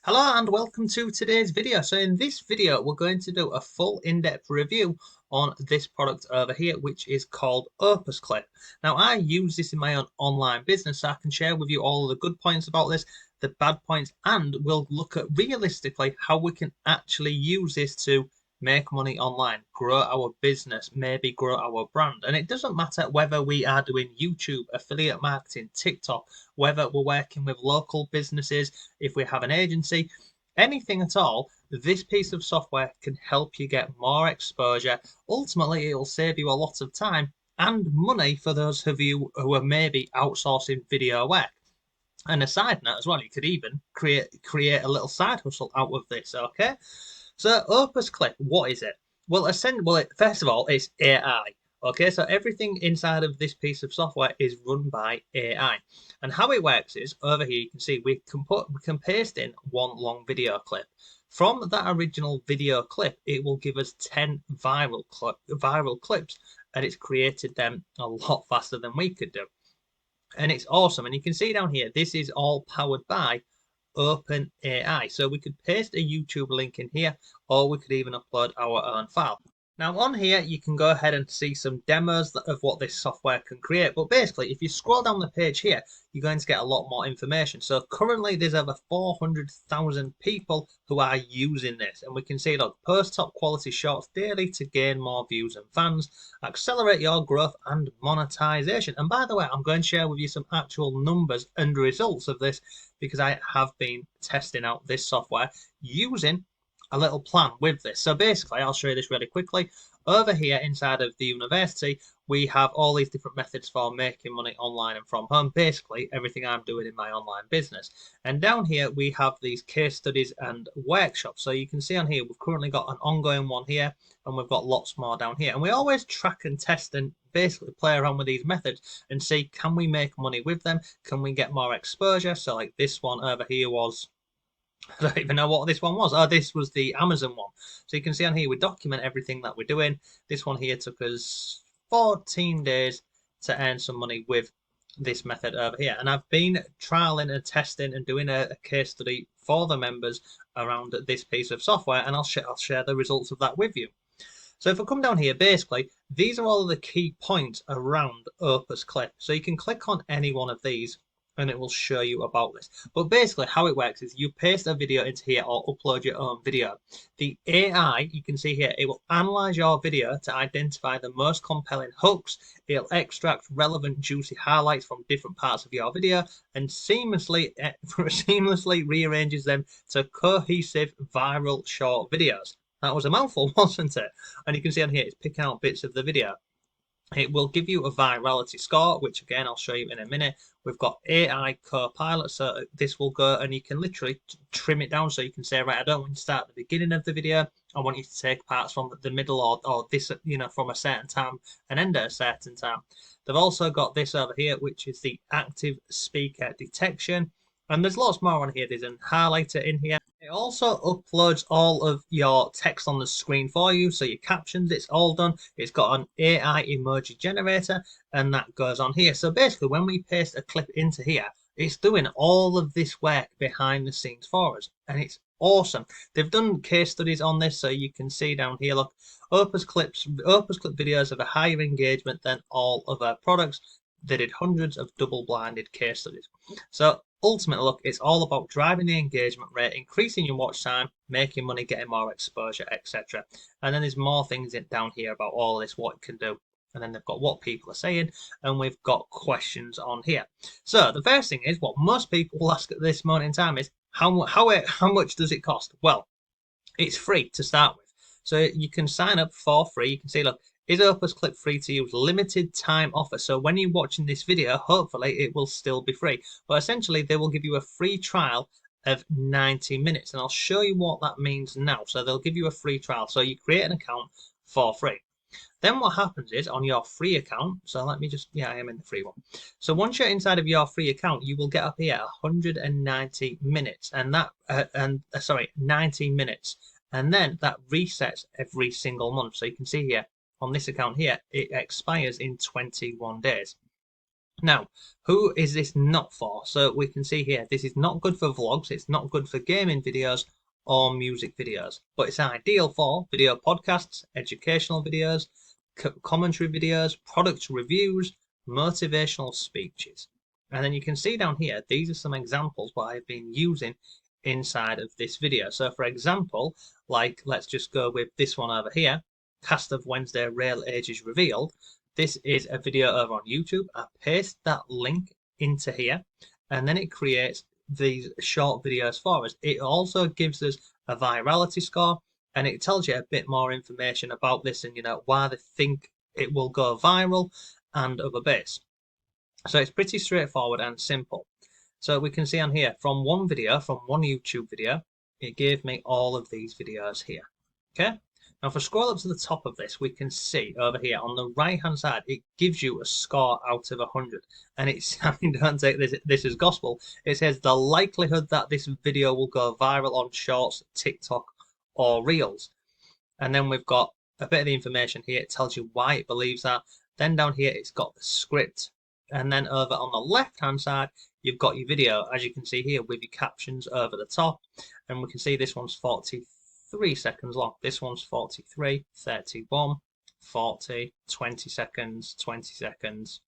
Hello and welcome to today's video. So in this video, we're going to do a full in-depth review on this product over here, which is called opusclip. Now, I use this in my own online business, so I can share with you all the good points about this, the bad points, and we'll look at realistically how we can actually use this to make money online, grow our business, maybe grow our brand. And it doesn't matter whether we are doing YouTube, affiliate marketing, TikTok, whether we're working with local businesses, if we have an agency, anything at all, this piece of software can help you get more exposure. Ultimately, it will save you a lot of time and money for those of you who are maybe outsourcing video work. And aside from that as well, you could even create a little side hustle out of this, okay? So opusclip, what is it? Well, first of all, it's AI. Okay, so everything inside of this piece of software is run by AI. And how it works is over here you can see we can paste in one long video clip. From that original video clip, it will give us 10 viral clips, and it's created them a lot faster than we could do. And it's awesome. And you can see down here, this is all powered by OpenAI. So we could paste a YouTube link in here, or we could even upload our own file. Now on here, you can go ahead and see some demos of what this software can create. But basically, if you scroll down the page here, you're going to get a lot more information. So currently, there's over 400,000 people who are using this. And we can see, look, post top quality shorts daily to gain more views and fans, accelerate your growth and monetization. And by the way, I'm going to share with you some actual numbers and results of this because I have been testing out this software using a little plan with this. So basically, I'll show you this really quickly. Over here inside of the university, we have all these different methods for making money online and from home. Basically, everything I'm doing in my online business. And down here, we have these case studies and workshops. So you can see on here, we've currently got an ongoing one here, and we've got lots more down here. And we always track and test and basically play around with these methods and see, can we make money with them? Can we get more exposure? So like this one over here was, I don't even know what this one was. Oh, this was the Amazon one. So you can see on here, we document everything that we're doing. This one here took us 14 days to earn some money with this method over here. And I've been trialing and testing and doing a case study for the members around this piece of software, and I'll share the results of that with you. So if I come down here, basically, these are all of the key points around opusclip. So you can click on any one of these and it will show you about this. But basically how it works is you paste a video into here or upload your own video. The AI, you can see here, it will analyze your video to identify the most compelling hooks. It'll extract relevant juicy highlights from different parts of your video and seamlessly rearranges them to cohesive viral short videos. That was a mouthful, wasn't it? And you can see on here, it's picking out bits of the video. It will give you a virality score, which again, I'll show you in a minute. We've got AI Copilot, so this will go and you can literally trim it down. So you can say, right, I don't want you to start at the beginning of the video. I want you to take parts from the middle or this, from a certain time and end at a certain time. They've also got this over here, which is the active speaker detection. And there's lots more on here. There's a highlighter in here. It also uploads all of your text on the screen for you. So your captions, it's all done. It's got an AI emoji generator and that goes on here. So basically when we paste a clip into here, it's doing all of this work behind the scenes for us. And it's awesome. They've done case studies on this. So you can see down here, look, opusclip videos have a higher engagement than all other products. They did hundreds of double-blinded case studies. So ultimately, look, it's all about driving the engagement rate, increasing your watch time, making money, getting more exposure, etc. And then there's more things down here about all this, what it can do. And then they've got what people are saying, and we've got questions on here. So the first thing is, what most people will ask at this moment in time is, how much does it cost? Well, it's free to start with. So you can sign up for free. You can see, look, is opusclip free to use? Limited time offer. So when you're watching this video, hopefully it will still be free. But essentially, they will give you a free trial of 90 minutes. And I'll show you what that means now. So they'll give you a free trial. So you create an account for free. Then what happens is on your free account, so let me just, yeah, I am in the free one. So once you're inside of your free account, you will get up here 190 minutes and 90 minutes. And then that resets every single month. So you can see here, on this account here, it expires in 21 days. Now, who is this not for? So we can see here, this is not good for vlogs, it's not good for gaming videos or music videos, but it's ideal for video podcasts, educational videos, commentary videos, product reviews, motivational speeches. And then you can see down here, these are some examples what I've been using inside of this video. So for example, like let's just go with this one over here, Cast of Wednesday Real Ages Revealed. This is a video over on YouTube. I paste that link into here and then it creates these short videos for us. It also gives us a virality score and it tells you a bit more information about this and why they think it will go viral and other bits. So it's pretty straightforward and simple. So we can see on here from one video, from one YouTube video, it gave me all of these videos here. Okay. Now, if I scroll up to the top of this, we can see over here on the right-hand side, it gives you a score out of 100. And it's, I mean, don't take this as gospel. It says the likelihood that this video will go viral on Shorts, TikTok, or Reels. And then we've got a bit of the information here. It tells you why it believes that. Then down here, it's got the script. And then over on the left-hand side, you've got your video, as you can see here, with your captions over the top. And we can see this one's 43 seconds long. This one's 43, 31, 40, 20 seconds, 20 seconds,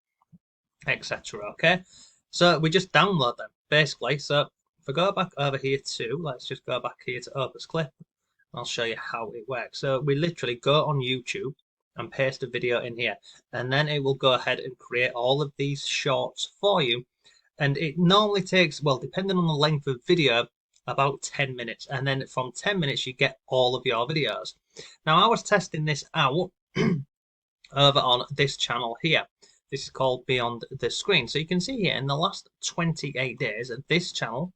etc. Okay, so we just download them basically. So if I go back over here to, let's just go back here to opusclip. I'll show you how it works. So we literally go on YouTube and paste a video in here, and then it will go ahead and create all of these shorts for you. And it normally takes, well, depending on the length of video, about 10 minutes. And then from 10 minutes, you get all of your videos. Now, I was testing this out over on this channel here. This is called Beyond the Screen. So you can see here in the last 28 days, this channel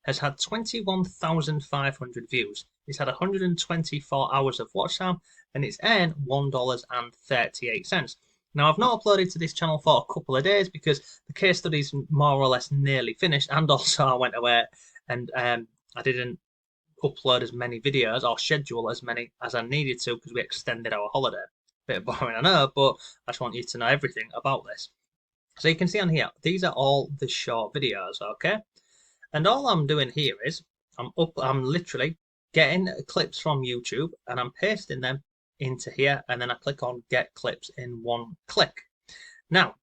has had 21,500 views. It's had 124 hours of watch time, and it's earned $1.38. Now, I've not uploaded to this channel for a couple of days because the case study's more or less nearly finished, and also I went away and I didn't upload as many videos or schedule as many as I needed to because we extended our holiday. Bit boring, I know, but I just want you to know everything about this. So you can see on here, these are all the short videos, okay? And all I'm doing here is I'm literally getting clips from YouTube and I'm pasting them into here, and then I click on get clips in one click. Now,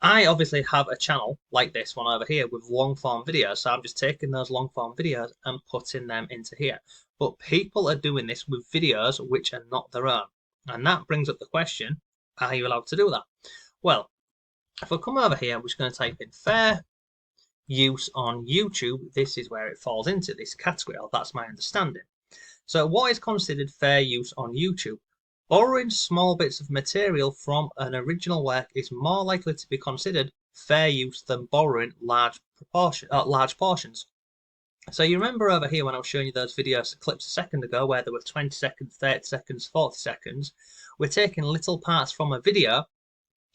I obviously have a channel like this one over here with long form videos, so I'm just taking those long form videos and putting them into here. But people are doing this with videos which are not their own, and that brings up the question, are you allowed to do that? Well, if I come over here, I'm just going to type in fair use on YouTube. This is where it falls into this category, or that's my understanding. So what is considered fair use on YouTube? Borrowing small bits of material from an original work is more likely to be considered fair use than borrowing large portions. So you remember over here when I was showing you those videos clips a second ago where there were 20 seconds, 30 seconds, 40 seconds. We're taking little parts from a video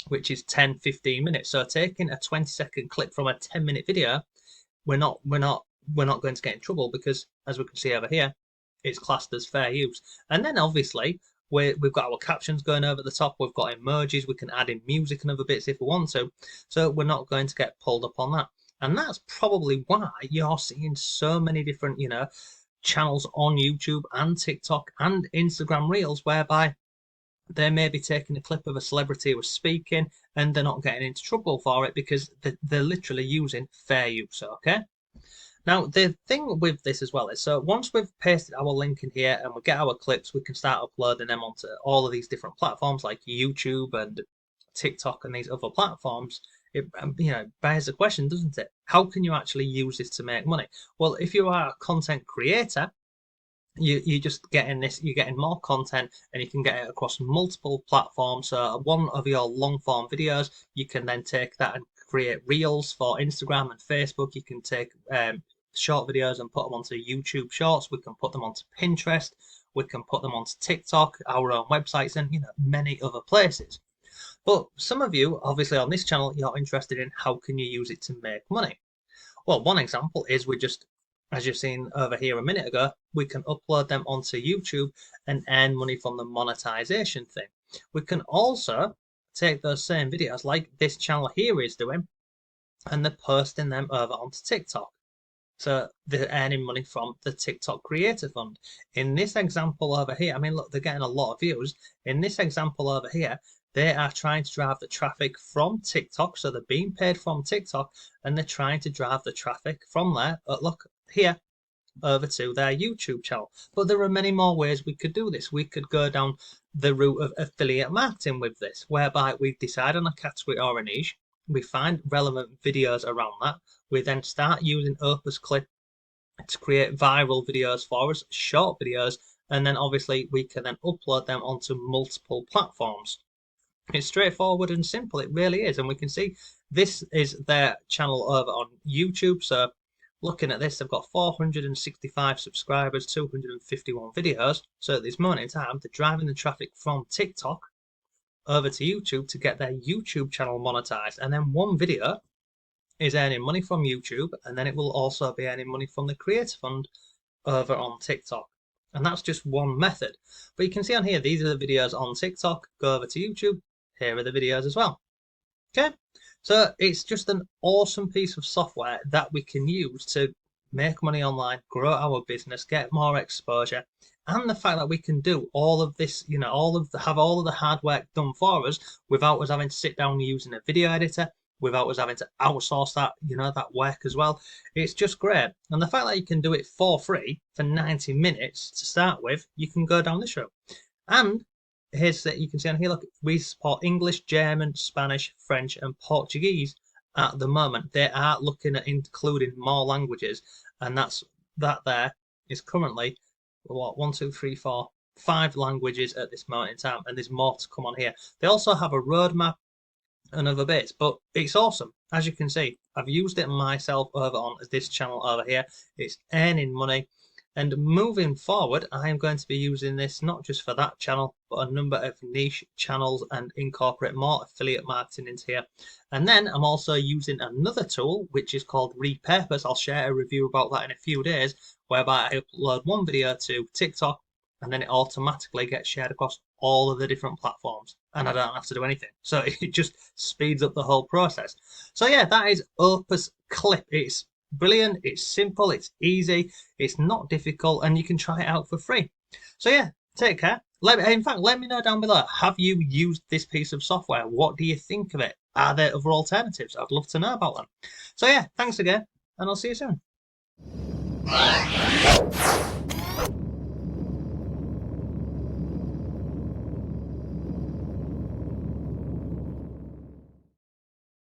which is 10, 15 minutes. So taking a 20-second clip from a 10-minute video, we're not going to get in trouble because, as we can see over here, it's classed as fair use. And then obviously we've got our captions going over the top. We've got emojis. We can add in music and other bits if we want to. So we're not going to get pulled up on that. And that's probably why you're seeing so many different, channels on YouTube and TikTok and Instagram Reels whereby they may be taking a clip of a celebrity who was speaking and they're not getting into trouble for it because they're literally using fair use, okay? Now, the thing with this as well is, so once we've pasted our link in here and we get our clips, we can start uploading them onto all of these different platforms like YouTube and TikTok and these other platforms. It bears the question, doesn't it? How can you actually use this to make money? Well, if you are a content creator, you're just getting this, you're getting more content and you can get it across multiple platforms. So one of your long form videos, you can then take that and create reels for Instagram and Facebook. You can take short videos and put them onto YouTube Shorts. We can put them onto Pinterest. We can put them onto TikTok, our own websites, and many other places. But some of you, obviously on this channel, you're interested in how can you use it to make money. Well, one example is we just, as you've seen over here a minute ago, we can upload them onto YouTube and earn money from the monetization thing. We can also take those same videos like this channel here is doing, and they're posting them over onto TikTok. So they're earning money from the TikTok Creator Fund. In this example over here, I mean, look, they're getting a lot of views. In this example over here, they are trying to drive the traffic from TikTok. So they're being paid from TikTok, and they're trying to drive the traffic from there, look here, over to their YouTube channel. But there are many more ways we could do this. We could go down the route of affiliate marketing with this, whereby we decide on a category or a niche, we find relevant videos around that, we then start using opusclip to create viral videos for us, short videos, and then obviously we can then upload them onto multiple platforms. It's straightforward and simple, it really is. And we can see this is their channel over on YouTube. So looking at this, they've got 465 subscribers, 251 videos. So at this moment in time, they're driving the traffic from TikTok over to YouTube to get their YouTube channel monetized. And then one video is earning money from YouTube, and then it will also be earning money from the Creator Fund over on TikTok. And that's just one method. But you can see on here, these are the videos on TikTok. Go over to YouTube. Here are the videos as well. Okay, so it's just an awesome piece of software that we can use to make money online, grow our business, get more exposure, and the fact that we can do all of this, you know, have all of the hard work done for us without us having to sit down using a video editor, without us having to outsource that, you know, that work as well. It's just great. And the fact that you can do it for free for 90 minutes to start with, you can go down this route. And here's that you can see on here, look, we support English, German, Spanish, French, and Portuguese at the moment. They are looking at including more languages, and that there is currently what, 1, 2, 3, 4, 5 languages at this moment in time, and there's more to come on here. They also have a roadmap and other bits, but it's awesome. As you can see, I've used it myself over on this channel over here. It's earning money. And moving forward, I am going to be using this not just for that channel, but a number of niche channels, and incorporate more affiliate marketing into here. And then I'm also using another tool, which is called Repurpose. I'll share a review about that in a few days, whereby I upload one video to TikTok, and then it automatically gets shared across all of the different platforms, and I don't have to do anything. So it just speeds up the whole process. So yeah, that is opusclip. It's brilliant, it's simple, it's easy, it's not difficult, and you can try it out for free. So yeah, take care. In fact, let me know down below, have you used this piece of software? What do you think of it? Are there other alternatives? I'd love to know about them. So yeah, thanks again, and I'll see you soon.